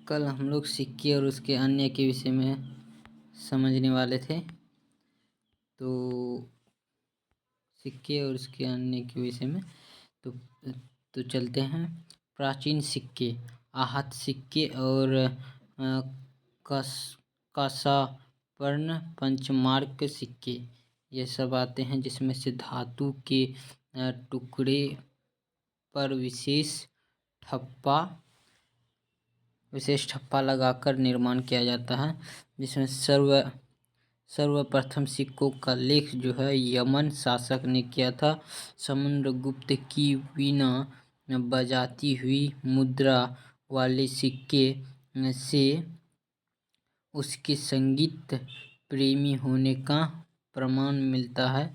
कल हम लोग सिक्के और उसके अन्य के विषय में समझने वाले थे। तो सिक्के और उसके अन्य के विषय में तो चलते हैं। प्राचीन सिक्के, आहत सिक्के और कांसापर्ण पंचमार्क सिक्के, ये सब आते हैं, जिसमें से धातु के टुकड़े पर विशेष ठप्पा लगाकर निर्माण किया जाता है। जिसमें सर्वप्रथम सिक्कों का लेख जो है यमन शासक ने किया था। समुद्रगुप्त की वीणा बजाती हुई मुद्रा वाले सिक्के से उसके संगीत प्रेमी होने का प्रमाण मिलता है।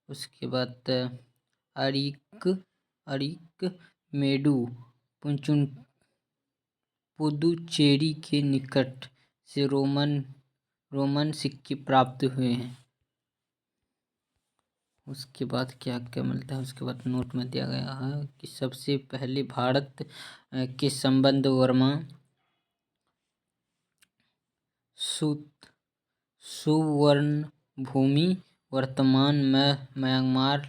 उसके बाद अरिकमेडु पुदुचेरी के निकट से रोमन सिक्के प्राप्त हुए हैं। उसके बाद क्या क्या मिलता है, उसके बाद नोट में दिया गया है कि सबसे पहले भारत के संबंध वर्मा सुवर्ण भूमि, वर्तमान में म्यांमार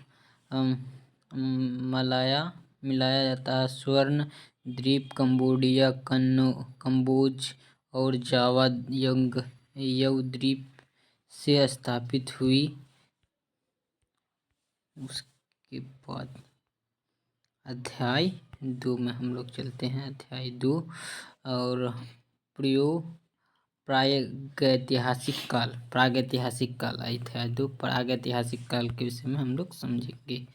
मिलाया जाता है। स्वर्ण द्वीप कंबोडिया, कंबोज और जावा द्वीप से स्थापित हुई। उसके बाद अध्याय 2 में हम लोग चलते हैं। अध्याय 2 और प्रागैतिहासिक काल। अध्याय 2 प्रागैतिहासिक काल के विषय में हम लोग समझेंगे।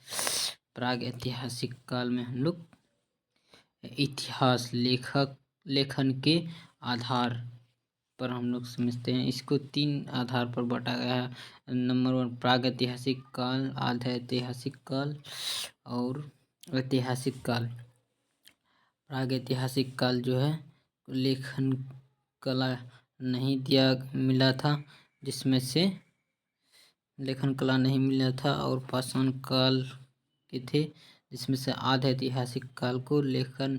प्रागैतिहासिक काल में हम लोग इतिहास लेखन के आधार पर हम लोग समझते हैं। इसको 3 आधार पर बांटा गया है। नंबर 1 प्रागैतिहासिक काल, आधा ऐतिहासिक काल और ऐतिहासिक काल। प्रागैतिहासिक काल जो है लेखन कला नहीं मिला था, जिसमें से लेखन कला नहीं मिला था, और पाषाण काल के थे, जिसमें से आध ऐतिहासिक काल को लेखन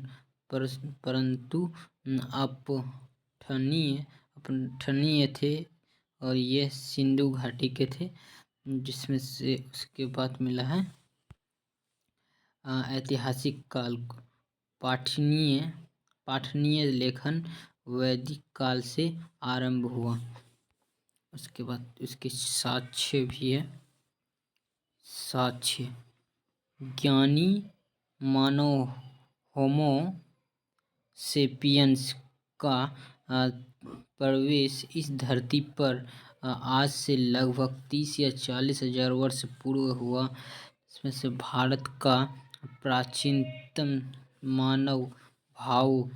परंतु अपठनीय थे, और ये सिंधु घाटी के थे। जिसमें से उसके बाद मिला है ऐतिहासिक काल को पाठनीय लेखन वैदिक काल से आरंभ हुआ। उसके बाद उसके साक्ष्य भी है। साक्ष्य ज्ञानी मानव होमो सेपियंस का प्रवेश इस धरती पर आज से लगभग 30 या 40 हजार वर्ष पूर्व हुआ। इसमें से भारत का प्राचीनतम मानव भाव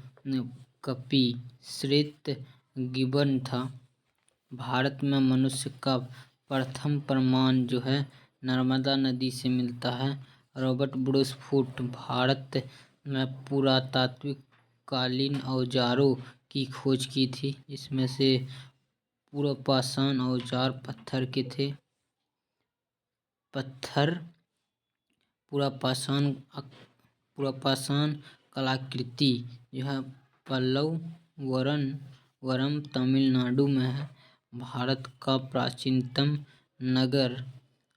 कपि श्वेत गिब्बन था। भारत में मनुष्य का प्रथम प्रमाण जो है नर्मदा नदी से मिलता है। रॉबर्ट ब्रूसफुट भारत में पुरातात्विक कालीन औजारों की खोज की थी, जिसमें से पूर्वपाषाण औजार पत्थर के थे। पुरापाषाण कलाकृति जो है पल्लवरम तमिलनाडु में है। भारत का प्राचीनतम नगर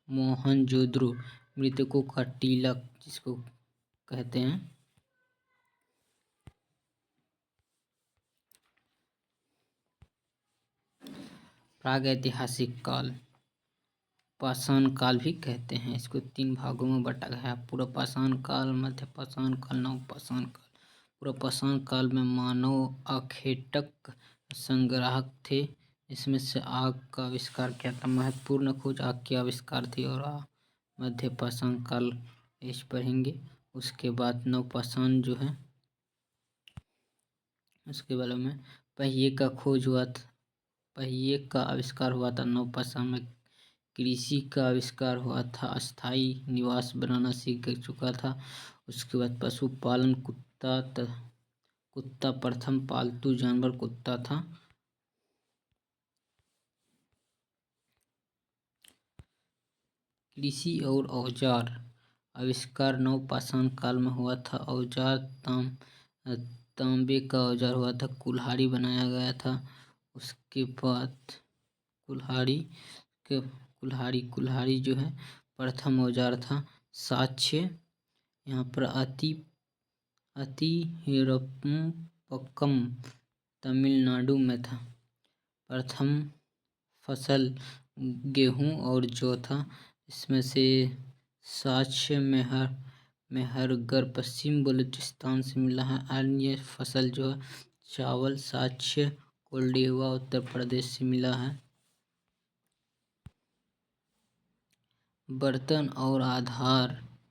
मोहनजोदड़ो, मृतकों का टीला जिसको कहते हैं। प्रागैतिहासिक काल, पाषाण काल भी कहते हैं। इसको 3 भागों में बांटा गया है। पूर्वपाषाण काल, मध्यपाषाण काल, नवपाषाण काल। पूर्वपाषाण काल में मानव आखेटक संग्राहक थे। इसमें से आग का आविष्कार किया था। महत्वपूर्ण खोज आग की आविष्कार थी। और मध्यपाषाण काल इस पढ़ेंगे। उसके बाद नवपाषाण जो है उसके बारे में पहिए का आविष्कार हुआ था। नवपाषाण में कृषि का आविष्कार हुआ था। अस्थायी निवास बनाना सीख चुका था। उसके बाद पशुपालन, कुत्ता प्रथम पालतू जानवर कुत्ता था। कृषि और औजार आविष्कार नवपाषाण काल में हुआ था। औजार तांबे का औजार हुआ था, कुल्हाड़ी बनाया गया था। उसके बाद कुल्हाड़ी के कुल्हाड़ी जो है प्रथम औजार था। साक्ष्य यहाँ पर अतिहिरप्पक्कम तमिलनाडु में था। प्रथम फसल गेहूं और जौ था। इसमें से साक्ष्य मेहरगढ़ पश्चिम बलूचिस्तान से मिला है। अन्य फसल जो है चावल साक्ष्य कोल्डिवा उत्तर प्रदेश से मिला है।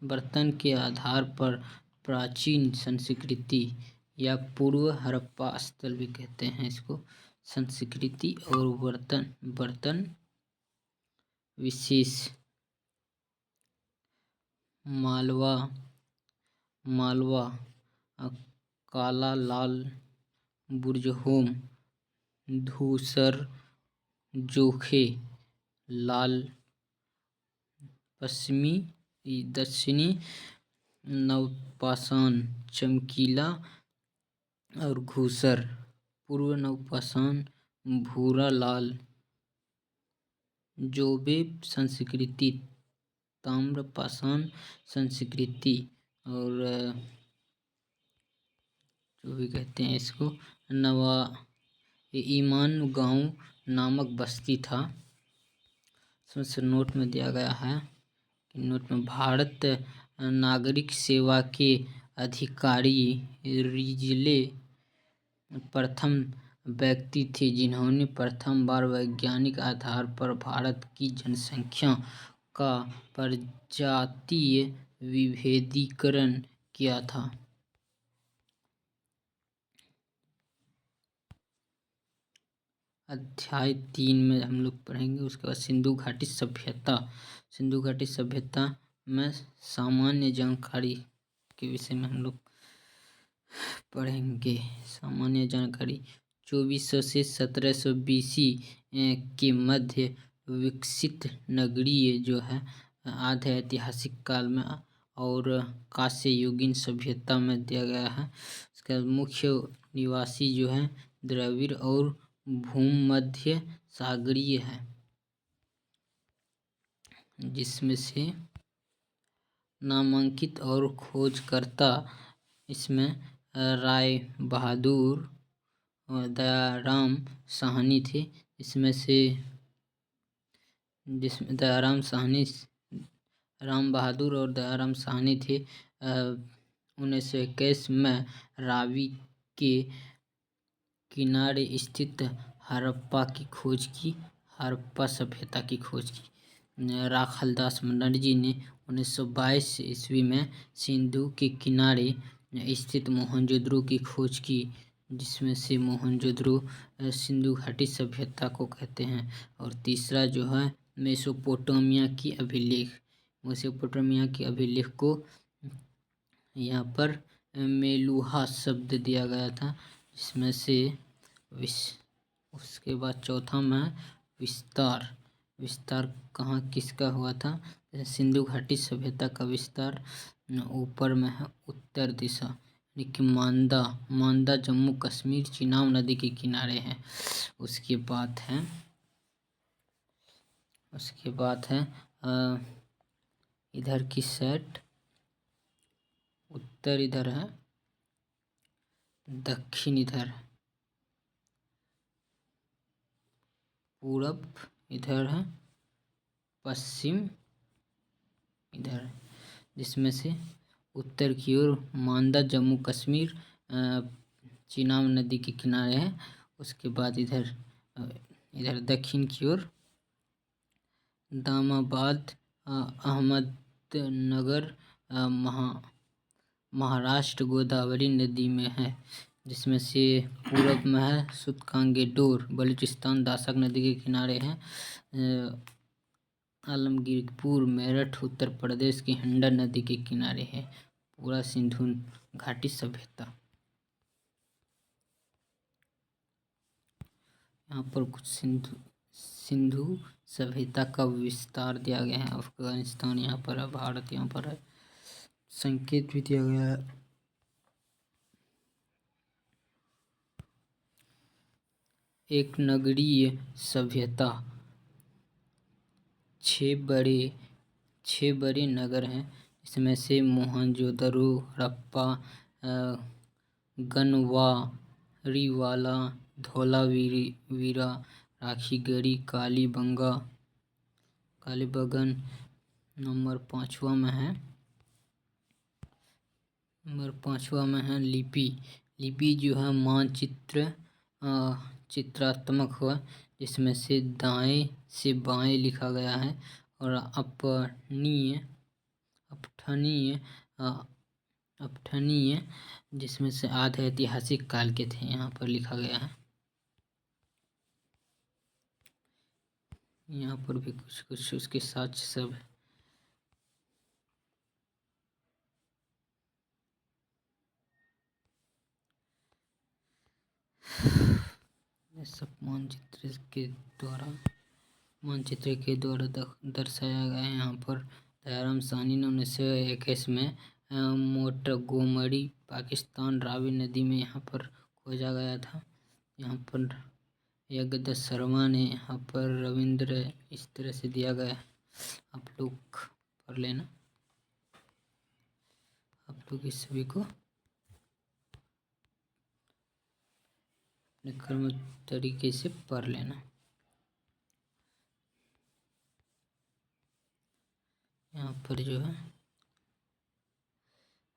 बर्तन के आधार पर प्राचीन संस्कृति या पूर्व हड़प्पा स्थल भी कहते हैं इसको। संस्कृति और बर्तन विशेष मालवा काला लाल बुर्जहोम धूसर जोखे लाल दक्षिणी नवपाषाण चमकीला और घूसर पूर्व नवपाषाण भूरा लाल जोबे संस्कृति ताम्रपाषाण संस्कृति और जो भी कहते हैं इसको ईमान गांव नामक बस्ती था। इसमें नोट में दिया गया है कि नोट में भारत नागरिक सेवा के अधिकारी रिजले प्रथम व्यक्ति थे जिन्होंने प्रथम बार वैज्ञानिक आधार पर भारत की जनसंख्या का प्रजातीय विभेदीकरण किया था। अध्याय 3 में हम लोग पढ़ेंगे। उसके बाद सिंधु घाटी सभ्यता में सामान्य जानकारी के विषय में हम लोग पढ़ेंगे। सामान्य जानकारी 2400 से 1700 BC के मध्य विकसित नगरीय जो है आधे ऐतिहासिक काल में और कांस्ययुगीन सभ्यता में दिया गया है। इसका मुख्य निवासी जो है द्रविड़ और भूमध्य सागरीय है, जिसमें से नामांकित और खोजकर्ता इसमें राय बहादुर और दयाराम साहनी थे। इसमें से जिसमें राम बहादुर और दयाराम साहनी थे। 1921 में रावी के किनारे स्थित हड़प्पा सभ्यता की खोज की। राखालदास बनर्जी ने 1922 ईस्वी में सिंधु के किनारे स्थित मोहनजोदड़ो की खोज की, जिसमें से मोहनजोदड़ो सिंधु घाटी सभ्यता को कहते हैं। और तीसरा जो है मेसोपोटामिया की अभिलेख को यहाँ पर मेलुहा शब्द दिया गया था, जिसमें से उसके बाद चौथा में विस्तार कहाँ किसका हुआ था। सिंधु घाटी सभ्यता का विस्तार ऊपर में है उत्तर दिशा, यानी कि मांदा जम्मू कश्मीर चिनाब नदी के किनारे है। उसके बाद है इधर की साइड उत्तर इधर है, दक्षिण इधर, पूरब इधर है, पश्चिम इधर, जिसमें से उत्तर की ओर मांदा जम्मू कश्मीर चिनाब नदी के किनारे है। उसके बाद इधर दक्षिण की ओर दामाबाद अहमदनगर महाराष्ट्र गोदावरी नदी में है, जिसमें से पूरब में है सुतकांगेडोर बलूचिस्तान दासक नदी के किनारे है। आलमगीरपुर मेरठ उत्तर प्रदेश की हिंडन नदी के किनारे है पूरा सिंधु घाटी सभ्यता। यहाँ पर कुछ सिंधु सभ्यता का विस्तार दिया गया है। अफगानिस्तान यहाँ पर है, भारत यहाँ पर है, संकेत भी दिया गया है। एक नगरीय सभ्यता। छह बड़े नगर हैं, इसमें से मोहनजोदड़ो, हड़प्पा, गनवारीवाला, धोलावीरा, राखीगढ़ी, कालीबंगन नंबर पाँचवा में है। लिपि जो है मानचित्र चित्रात्मक हुआ, जिसमें से दाएं से बाएं लिखा गया है, और अपठनीय जिसमें से आधे ऐतिहासिक काल के थे, यहाँ पर लिखा गया है। यहाँ पर भी कुछ उसके साक्ष्य सब है। ये सब मानचित्र के द्वारा दर्शाया गया है। यहाँ पर दयाराम साहनी ने 1921 में मोंटगोमरी, पाकिस्तान, रावी नदी में यहाँ पर खोजा गया था। यहाँ पर जगदत्त शर्मा ने, यहाँ पर रविंद्र, इस तरह से दिया गया है। आप लोग पढ़ लेना, आप लोग इस सभी को अपने क्रम तरीके से पढ़ लेना। यहाँ पर जो है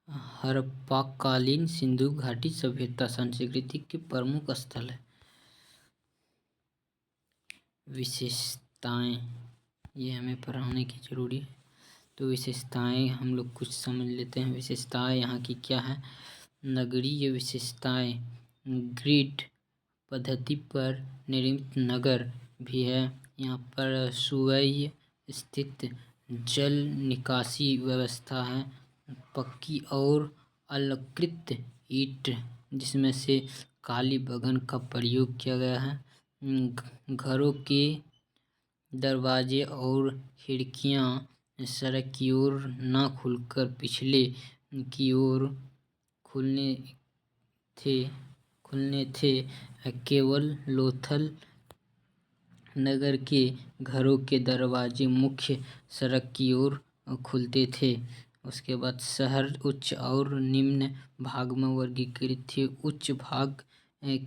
हड़प्पाकालीन सिंधु घाटी सभ्यता संस्कृति के प्रमुख स्थल है। विशेषताएं, ये हमें पढ़ाने की जरूरी है, तो विशेषताएं हम लोग कुछ समझ लेते हैं। विशेषताएं यहाँ की क्या है? नगरीय विशेषताएं, ग्रिड पद्धति पर निर्मित नगर भी है। यहाँ पर सुवय्य स्थित जल निकासी व्यवस्था है। पक्की और अलंकृत ईंट, जिसमें से कालीबंगन का प्रयोग किया गया है। घरों के दरवाजे और खिड़कियां सड़क की ओर न खुलकर पिछले की ओर खुलने थे। केवल लोथल नगर के घरों के दरवाजे मुख्य सड़क की ओर खुलते थे। उसके बाद शहर उच्च और निम्न भाग में वर्गीकृत थे। उच्च भाग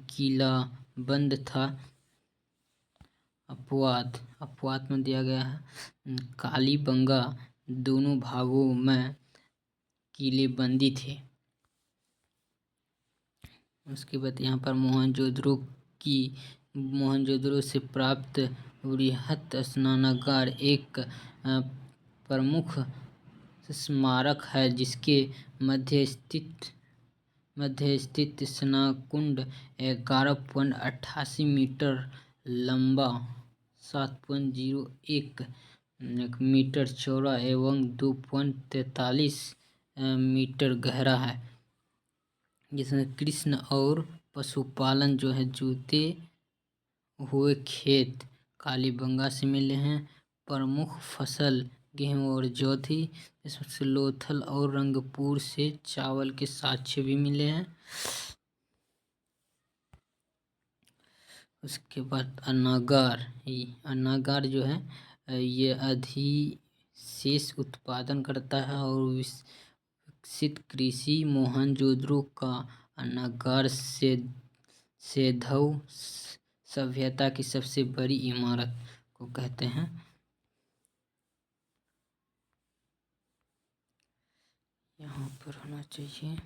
किलाबंद था। अपवाद में दिया गया है कालीबंगा, दोनों भागों में किलेबंदी थे। उसके बाद यहाँ पर मोहनजोदड़ो से प्राप्त बृहत स्नानागार एक प्रमुख स्मारक है, जिसके मध्य स्थित स्नानकुंड 11.88 मीटर लंबा, 7.01 मीटर चौड़ा एवं 2.43 मीटर गहरा है, जिसमें कृषि और पशुपालन जो है जोते हुए खेत कालीबंगा से मिले हैं। प्रमुख फसल गेहूं और जौ थी। इसमें लोथल और रंगपुर से चावल के साक्ष्य भी मिले हैं। उसके बाद अनागार जो है ये अधिशेष उत्पादन करता है और विकसित कृषि। मोहनजोदड़ो का अनागार सेंधव सभ्यता की सबसे बड़ी इमारत को कहते हैं। यहाँ पर होना चाहिए।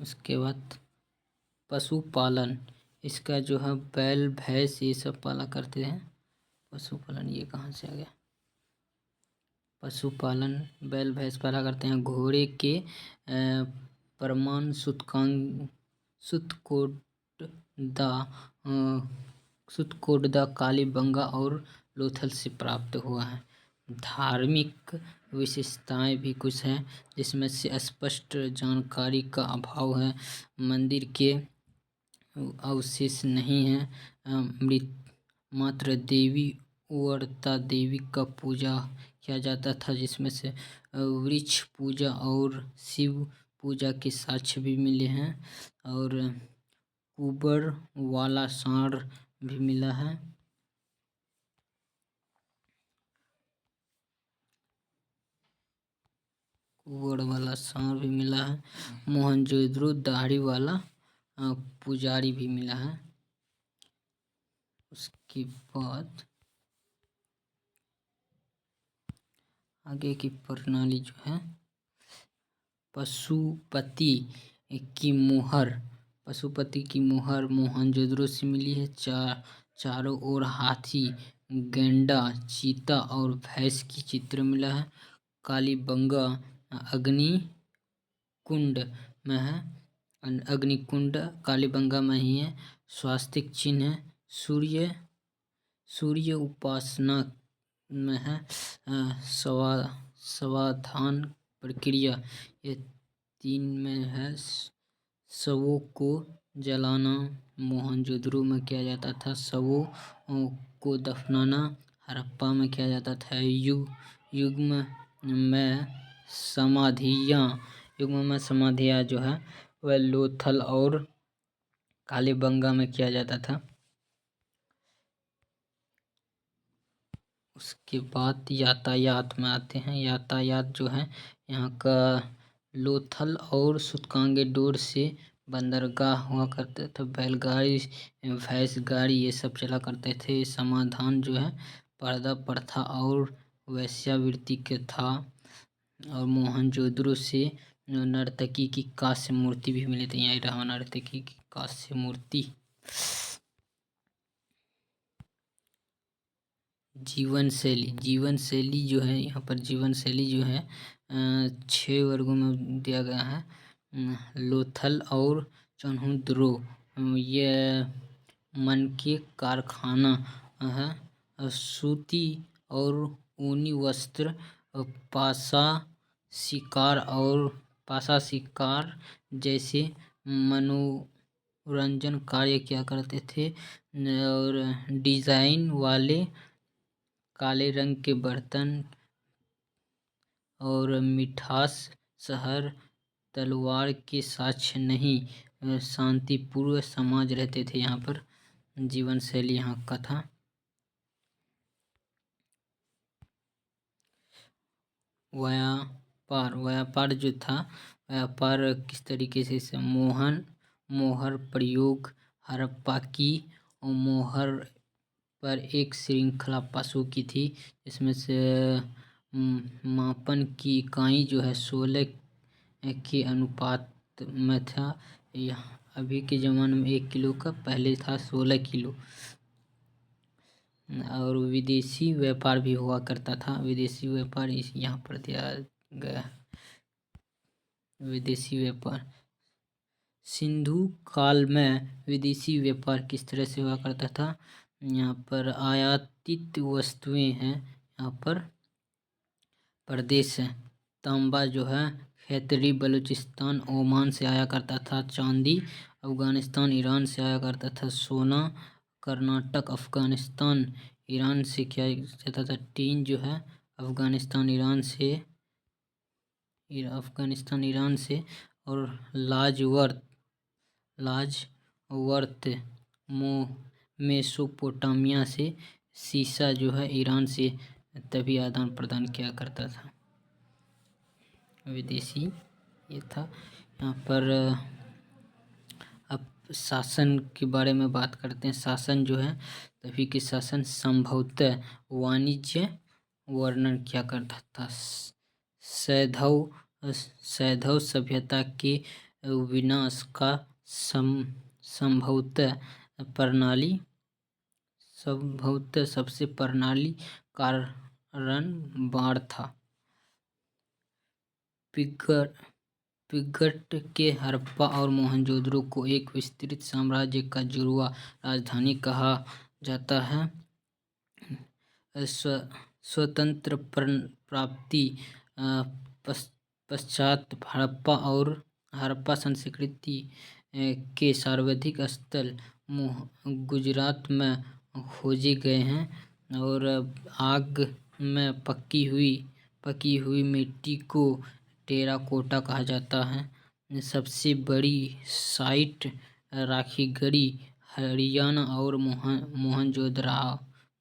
उसके बाद पशुपालन, इसका जो है बैल भैंस ये सब पाला करते हैं। पशुपालन ये कहाँ से आ गया? पशुपालन बैल भैंस पाला करते हैं। घोड़े के प्रमाण सुतकोटदा, कालीबंगा और लोथल से प्राप्त हुआ है। धार्मिक विशेषताएं भी कुछ हैं, जिसमें से स्पष्ट जानकारी का अभाव है। मंदिर के अवशेष नहीं हैं। मात्र देवी उर्वरता देवी का पूजा किया जाता था, जिसमें से वृक्ष पूजा और शिव पूजा के साक्ष्य भी मिले हैं और कुबर वाला सांड भी मिला है। कुबर वाला सांड भी मिला है। मोहनजोदड़ो दाढ़ी वाला पुजारी भी मिला है। उसके बाद आगे की प्रणाली जो है पशुपति की मोहर मोहनजोदड़ो से मिली है। चारों ओर हाथी, गैंडा, चीता और भैंस की चित्र मिला है। कालीबंगा अग्नि कुंड में है। अग्निकुंड कालीबंगा में ही है। स्वास्तिक चिन्ह है। सूर्य उपासना में है। समाधान प्रक्रिया ये 3 में है। शवों को जलाना मोहनजोदड़ो में किया जाता था। शवों को दफनाना हड़प्पा में किया जाता था। युग्म में समाधियाँ जो है वह लोथल और कालीबंगा में किया जाता था। उसके बाद यातायात में आते हैं। यातायात जो है यहाँ का लोथल और सूतकांगेडोर से बंदरगाह हुआ करते थे। बैलगाड़ी, भैंस गाड़ी ये सब चला करते थे। समाधान जो है पर्दा प्रथा और वेश्यावृत्ति के था। और मोहनजोदड़ो से नर्तकी की कांस्य मूर्ति भी मिली थी। यही रहा नर्तकी की कांस्य मूर्ति। जीवन शैली जो है यहाँ पर जीवन शैली जो है 6 वर्गों में दिया गया है। लोथल और चन्हुद्रो ये मन के कारखाना है। सूती और ऊनी वस्त्र, पासा शिकार जैसे मनोरंजन कार्य किया करते थे। और डिजाइन वाले काले रंग के बर्तन और मिठास शहर तलवार के साक्ष्य नहीं। शांतिपूर्व समाज रहते थे यहाँ पर। जीवन शैली यहाँ का था। व्यापार जो था, व्यापार किस तरीके से मोहर प्रयोग हड़प्पा की और मोहर पर एक श्रृंखला पशु की थी। इसमें से मापन की इकाई जो है 16 के अनुपात में था। यह अभी के ज़माने में 1 किलो का, पहले था 16 किलो। और विदेशी व्यापार भी हुआ करता था। विदेशी व्यापार यहाँ पर दिया गया। विदेशी व्यापार सिंधु काल में विदेशी व्यापार किस तरह से हुआ करता था। यहाँ पर आयातित वस्तुएं हैं। यहाँ पर प्रदेश है। तांबा जो है खैतरी बलूचिस्तान ओमान से आया करता था। चांदी अफगानिस्तान ईरान से आया करता था। सोना कर्नाटक अफगानिस्तान ईरान से किया जाता था। टीन जो है अफगानिस्तान ईरान से और लाजवर्त मेसोपोटामिया से। सीसा जो है ईरान से तभी आदान प्रदान किया करता था। विदेशी ये था। यहाँ पर अब शासन के बारे में बात करते हैं। शासन जो है तभी के शासन संभवतः वाणिज्य वर्णन किया करता था। सैंधव सभ्यता के विनाश का संभवतः सबसे प्रणाली कारण बाढ़ था। पिगट के हड़प्पा और मोहनजोदड़ो को एक विस्तृत साम्राज्य का जुड़वा राजधानी कहा जाता है। स्वतंत्र प्राप्ति पश्चात हड़प्पा संस्कृति के सर्वाधिक स्थल गुजरात में खोजे गए हैं। और आग में पकी हुई मिट्टी को टेराकोटा कहा जाता है। सबसे बड़ी साइट राखीगढ़ी हरियाणा और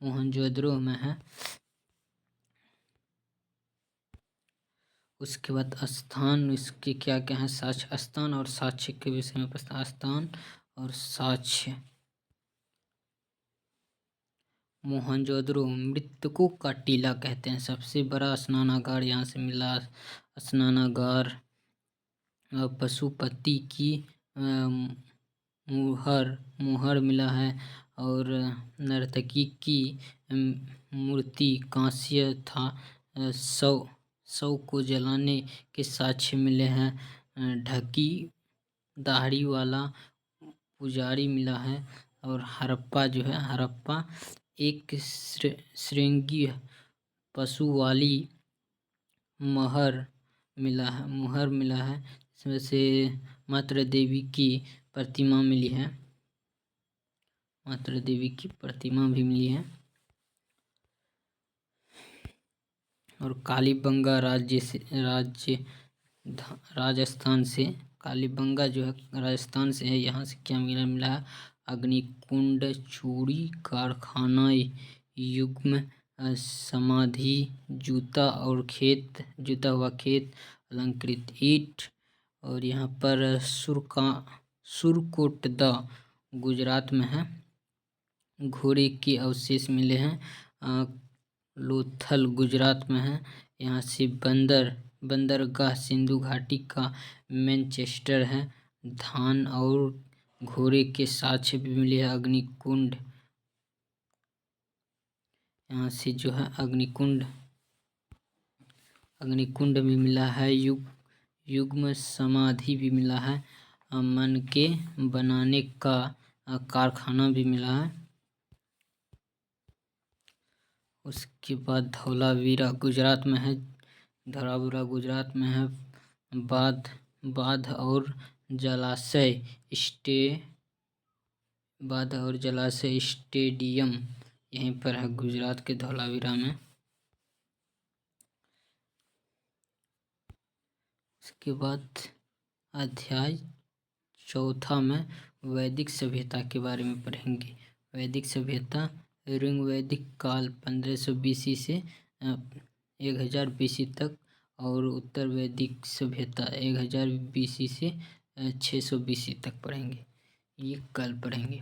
मोहनजोदड़ो में है। उसके बाद स्थान इसके क्या क्या है, साक्ष्य स्थान और साक्ष्य के विषय में प्रश्न। स्थान और साक्ष्य। मोहनजोदड़ो मृतकों का टीला कहते हैं। सबसे बड़ा स्नानागार यहाँ से मिला। स्नानागार पशुपति की मुहर मिला है और नर्तकी की मूर्ति कांस्य था। शव को जलाने के साक्ष्य मिले हैं। ढकी दाढ़ी वाला पुजारी मिला है। और हड़प्पा जो है, हड़प्पा एक श्रृंगी पशु वाली मुहर मिला है। इसमें से मातृ देवी की प्रतिमा मिली है। मातृ देवी की प्रतिमा भी मिली है। और कालीबंगा राजस्थान से, कालीबंगा जो है राजस्थान से है। यहाँ से क्या मिला है, अग्निकुंड, चूड़ी कारखाना, युग्म समाधि, जूता हुआ खेत, अलंकृत ईंट। और यहाँ पर सुरकोटदा गुजरात में है। घोड़े के अवशेष मिले हैं। लोथल गुजरात में है। यहाँ से बंदरगाह सिंधु घाटी का मैनचेस्टर है। धान और घोड़े के साक्ष्य भी मिले हैं। अग्निकुंड, यहाँ से जो है अग्निकुंड भी मिला है। युग्म समाधि भी मिला है। मन के बनाने का कारखाना भी मिला है। उसके बाद धौलावीरा गुजरात में है। बांध और जलाशय स्टेडियम यहीं पर है, गुजरात के धौलावीरा में। उसके बाद अध्याय 4 में वैदिक सभ्यता के बारे में पढ़ेंगे। वैदिक सभ्यता ऋग्वैदिक काल 1500 BC से 1000 BC तक, और उत्तर वैदिक सभ्यता 1000 BC से 600 BC तक पढ़ेंगे। ये कल पढ़ेंगे।